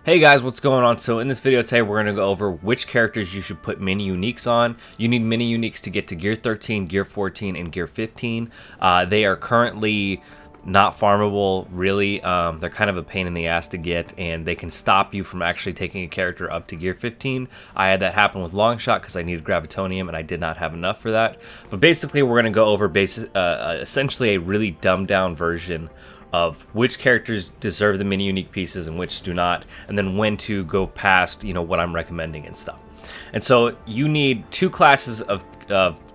Hey guys, what's going on? So in this video today, we're going to go over which characters you should put mini uniques on. You need mini uniques to get to Gear 13, Gear 14, and Gear 15. They are currently not farmable, really. They're kind of a pain in the ass to get, and they can stop you from actually taking a character up to Gear 15. I had that happen with Longshot because I needed Gravitonium, and I did not have enough for that. But basically, we're going to go over essentially a really dumbed down version of which characters deserve the mini unique pieces and which do not, and then when to go past, what I'm recommending and stuff. And so you need two classes of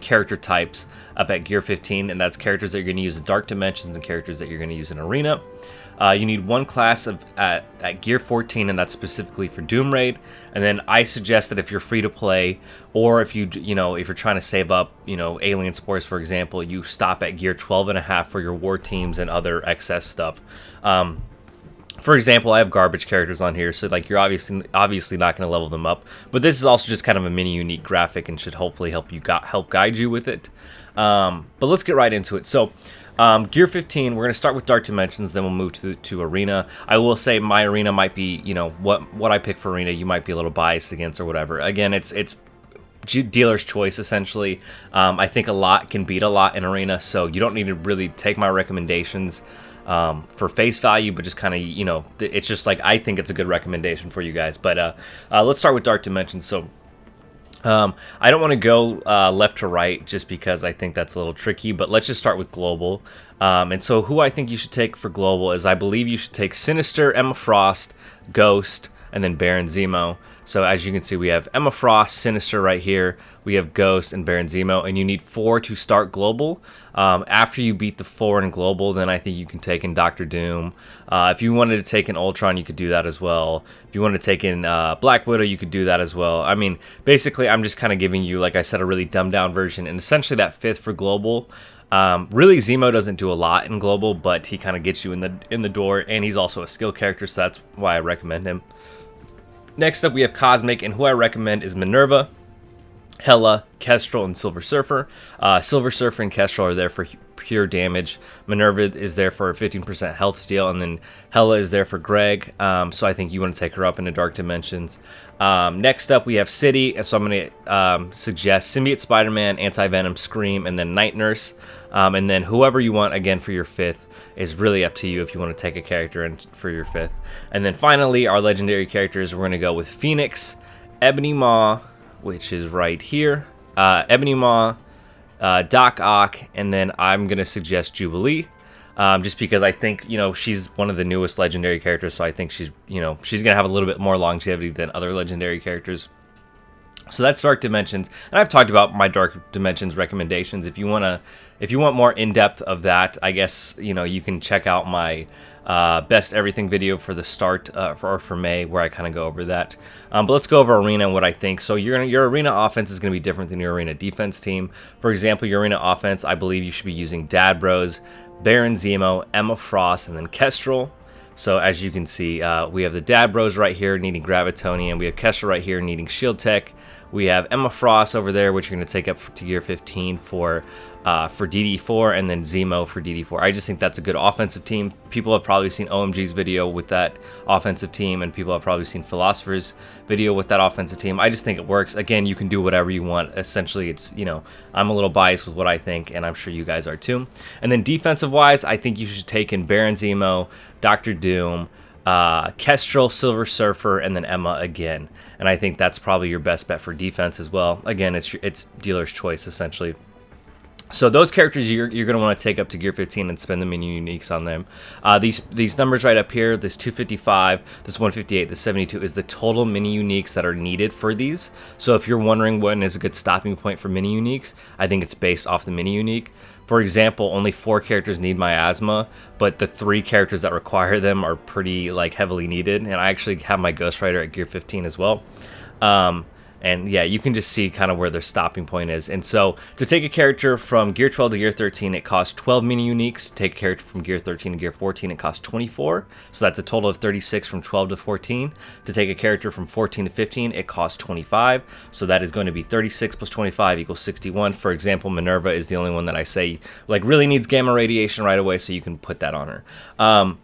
character types up at Gear 15, and that's characters that you're going to use in Dark Dimensions and characters that you're going to use in Arena. You need one class at Gear 14, and that's specifically for Doom Raid. And then I suggest that if you're free to play, or if if you're trying to save up, Alien Spores, for example, you stop at Gear 12.5 for your war teams and other excess stuff. For example, I have garbage characters on here, so you're obviously not going to level them up. But this is also just kind of a mini unique graphic and should hopefully help guide you with it. But let's get right into it. So Gear 15, we're going to start with Dark Dimensions, then we'll move to Arena. I will say my Arena might be, what I pick for Arena, you might be a little biased against or whatever. Again, it's dealer's choice, essentially. I think a lot can beat a lot in Arena, so you don't need to really take my recommendations for face value, but just kind of, it's just I think it's a good recommendation for you guys. But let's start with Dark Dimensions. So I don't want to go left to right just because I think that's a little tricky, but let's just start with Global. And so who I think you should take for Global is I believe you should take Sinister, Emma Frost, Ghost, and then Baron Zemo. So as you can see, we have Emma Frost, Sinister right here. We have Ghost and Baron Zemo, and you need 4 to start Global. After you beat the 4 in Global, then I think you can take in Doctor Doom. If you wanted to take in Ultron, you could do that as well. If you wanted to take in Black Widow, you could do that as well. I mean, basically, I'm just kind of giving you, like I said, a really dumbed down version, and essentially that 5th for Global. Really, Zemo doesn't do a lot in Global, but he kind of gets you in the door, and he's also a skill character, so that's why I recommend him. Next up, we have Cosmic, and who I recommend is Minerva, Hela, Kestrel, and Silver Surfer. Silver Surfer and Kestrel are there for pure damage. Minerva is there for a 15% health steal, and then Hela is there for Greg. So I think you want to take her up into Dark Dimensions. Next up, we have City, and so I'm going to suggest Symbiote Spider-Man, Anti-Venom, Scream, and then Night Nurse. And then whoever you want, again, for your 5th is really up to you if you want to take a character in for your 5th. And then finally, our legendary characters, we're going to go with Phoenix, Ebony Maw, which is right here, Ebony Maw, Doc Ock, and then I'm going to suggest Jubilee, just because I think, she's one of the newest legendary characters, so I think she's going to have a little bit more longevity than other legendary characters. So that's Dark Dimensions, and I've talked about my Dark Dimensions recommendations. If you want more in-depth of that, I guess you can check out my best everything video for the start for May, where I kind of go over that. But let's go over Arena and what I think. So your Arena offense is going to be different than your Arena defense team. For example, your Arena offense, I believe you should be using Dad Bros, Baron Zemo, Emma Frost, and then Kestrel. So as you can see, we have the Dad Bros right here needing Gravitonium. We have Kestrel right here needing Shield Tech. We have Emma Frost over there, which you're going to take up to Gear 15 for DD4, and then Zemo for DD4. I just think that's a good offensive team. People have probably seen OMG's video with that offensive team, and people have probably seen Philosopher's video with that offensive team. I just think it works. Again, you can do whatever you want. Essentially, it's, I'm a little biased with what I think, and I'm sure you guys are too. And then defensive-wise, I think you should take in Baron Zemo, Doctor Doom, Kestrel, Silver Surfer, and then Emma again. And I think that's probably your best bet for defense as well. Again, it's dealer's choice, essentially. So those characters you're going to want to take up to Gear 15 and spend the mini uniques on them. These numbers right up here, this 255, this 158, this 72 is the total mini uniques that are needed for these. So if you're wondering when is a good stopping point for mini uniques, I think it's based off the mini unique. For example, only 4 characters need Miasma, but the 3 characters that require them are pretty heavily needed. And I actually have my Ghost Rider at Gear 15 as well. And yeah, you can just see kind of where their stopping point is. And so to take a character from Gear 12 to Gear 13, it costs 12 mini uniques. To take a character from Gear 13 to Gear 14, it costs 24. So that's a total of 36 from 12 to 14. To take a character from 14 to 15, it costs 25. So that is going to be 36 plus 25 equals 61. For example, Minerva is the only one that I say really needs gamma radiation right away, so you can put that on her.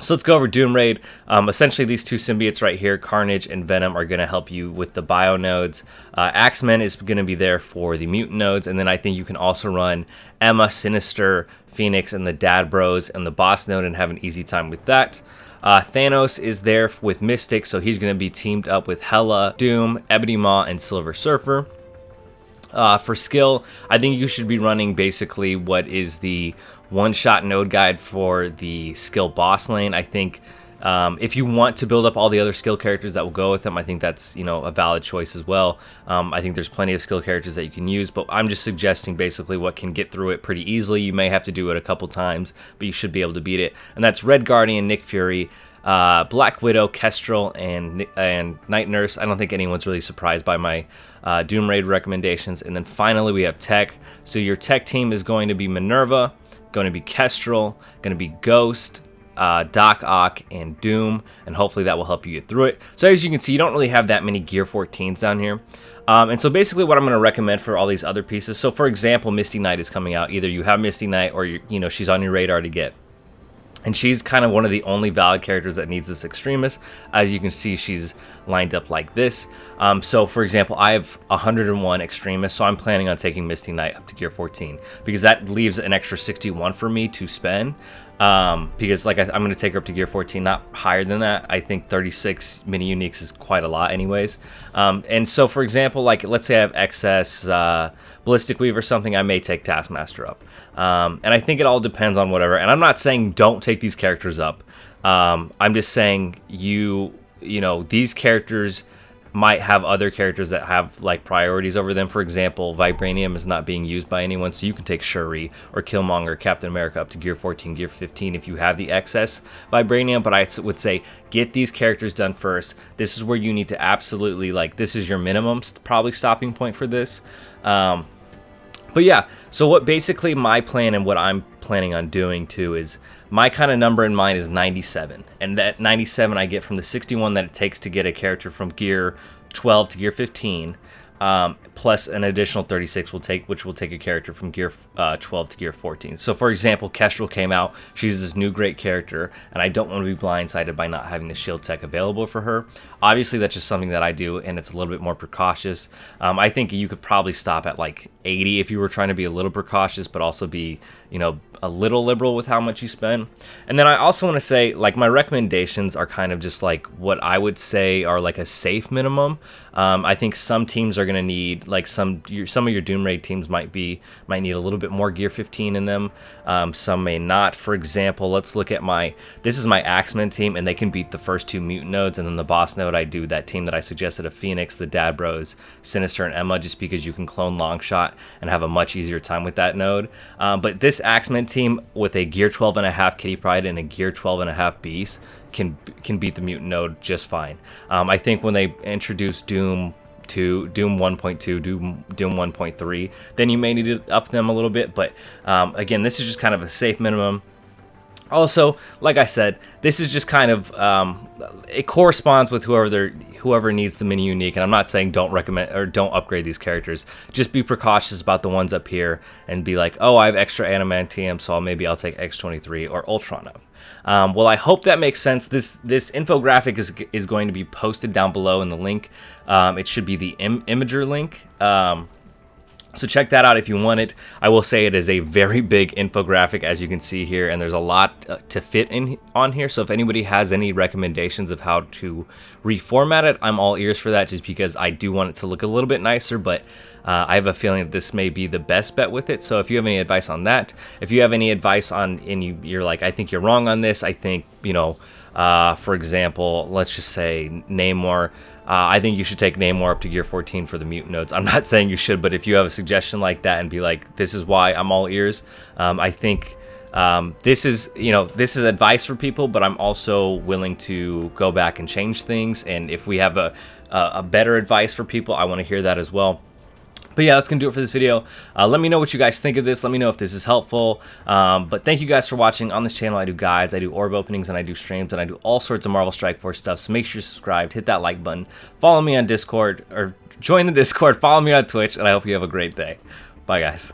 So let's go over Doom Raid. Essentially, these two symbiotes right here, Carnage and Venom, are going to help you with the bio nodes. Axeman is going to be there for the mutant nodes, and then I think you can also run Emma, Sinister, Phoenix, and the Dad Bros and the boss node and have an easy time with that. Thanos is there with Mystic, so he's going to be teamed up with Hela, Doom, Ebony Maw, and Silver Surfer. For skill, I think you should be running basically what is the one-shot node guide for the skill boss lane. I think if you want to build up all the other skill characters that will go with them, I think that's, you know, a valid choice as well. I think there's plenty of skill characters that you can use, but I'm just suggesting basically what can get through it pretty easily. You may have to do it a couple times, but you should be able to beat it. And that's Red Guardian, Nick Fury, Black Widow, Kestrel, and Night Nurse. I don't think anyone's really surprised by my Doom Raid recommendations. And then finally we have tech. So your tech team is going to be Minerva, going to be Kestrel, going to be Ghost, Doc Ock, and Doom, and hopefully that will help you get through it. So as you can see, you don't really have that many Gear 14s down here. And so basically what I'm going to recommend for all these other pieces, so for example, Misty Knight is coming out. Either you have Misty Knight or you know, she's on your radar to get. And she's kind of one of the only valid characters that needs this Extremis. As you can see, she's lined up like this. So for example, I have 101 Extremis, so I'm planning on taking Misty Knight up to Gear 14 because that leaves an extra 61 for me to spend. Because like I'm going to take her up to Gear 14, not higher than that. I think 36 mini uniques is quite a lot anyways. And so for example, like let's say I have excess Ballistic Weave or something, I may take Taskmaster up. And I think it all depends on whatever. And I'm not saying don't take these characters up. I'm just saying you know, these characters might have other characters that have like priorities over them. For example, Vibranium is not being used by anyone, so you can take Shuri or Killmonger or Captain America up to Gear 14, Gear 15 if you have the excess Vibranium. But I would say get these characters done first. This is where you need to absolutely, like, this is your minimum probably stopping point for this. But yeah, so what basically my plan and what I'm planning on doing too is my kind of number in mind is 97. And that 97 I get from the 61 that it takes to get a character from Gear 12 to Gear 15. Plus an additional 36 which will take a character from Gear 12 to Gear 14. So for example, Kestrel came out. She's this new great character, and I don't want to be blindsided by not having the shield tech available for her. Obviously, that's just something that I do, and it's a little bit more precautious. I think you could probably stop at like 80 if you were trying to be a little precautious, but also be, you know, a little liberal with how much you spend. And then I also want to say, like, my recommendations are kind of just like what I would say are like a safe minimum. I think some teams are going to need, like, some of your Doom Raid teams might need a little bit more Gear 15 in them. Some may not. For example, let's look at this is my Axeman team, and they can beat the first two mutant nodes, and then the boss node I do that team that I suggested of Phoenix, the Dad Bros, Sinister, and Emma, just because you can clone Longshot and have a much easier time with that node. But this Axeman team with a Gear 12.5 Kitty Pryde and a Gear 12.5 Beast can beat the mutant node just fine. I think when they introduce Doom 1.2, Doom 1.3, then you may need to up them a little bit. But again, this is just kind of a safe minimum. Also, like I said, this is just kind of it corresponds with whoever needs the mini unique, and I'm not saying don't recommend or don't upgrade these characters. Just be precautious about the ones up here and be like, oh, I have extra adamantium, so maybe I'll take X23 or Ultron up. Well, I hope that makes sense. This infographic is going to be posted down below in the link. It should be the Imager link. So check that out if you want it. I will say it is a very big infographic, as you can see here, and there's a lot to fit on here. So if anybody has any recommendations of how to reformat it, I'm all ears for that, just because I do want it to look a little bit nicer, but I have a feeling that this may be the best bet with it. So if you have any advice on that, if you have any advice on, and you're like, I think you're wrong on this, I think, you know, for example, let's just say Namor. I think you should take Namor up to Gear 14 for the mutant nodes. I'm not saying you should, but if you have a suggestion like that and be like, this is why, I'm all ears. I think this is advice for people, but I'm also willing to go back and change things. And if we have a better advice for people, I want to hear that as well. But yeah, that's going to do it for this video. Let me know what you guys think of this. Let me know if this is helpful. But thank you guys for watching. On this channel, I do guides, I do orb openings, and I do streams, and I do all sorts of Marvel Strike Force stuff. So make sure you're subscribed, hit that like button, follow me on Discord, or join the Discord, follow me on Twitch, and I hope you have a great day. Bye, guys.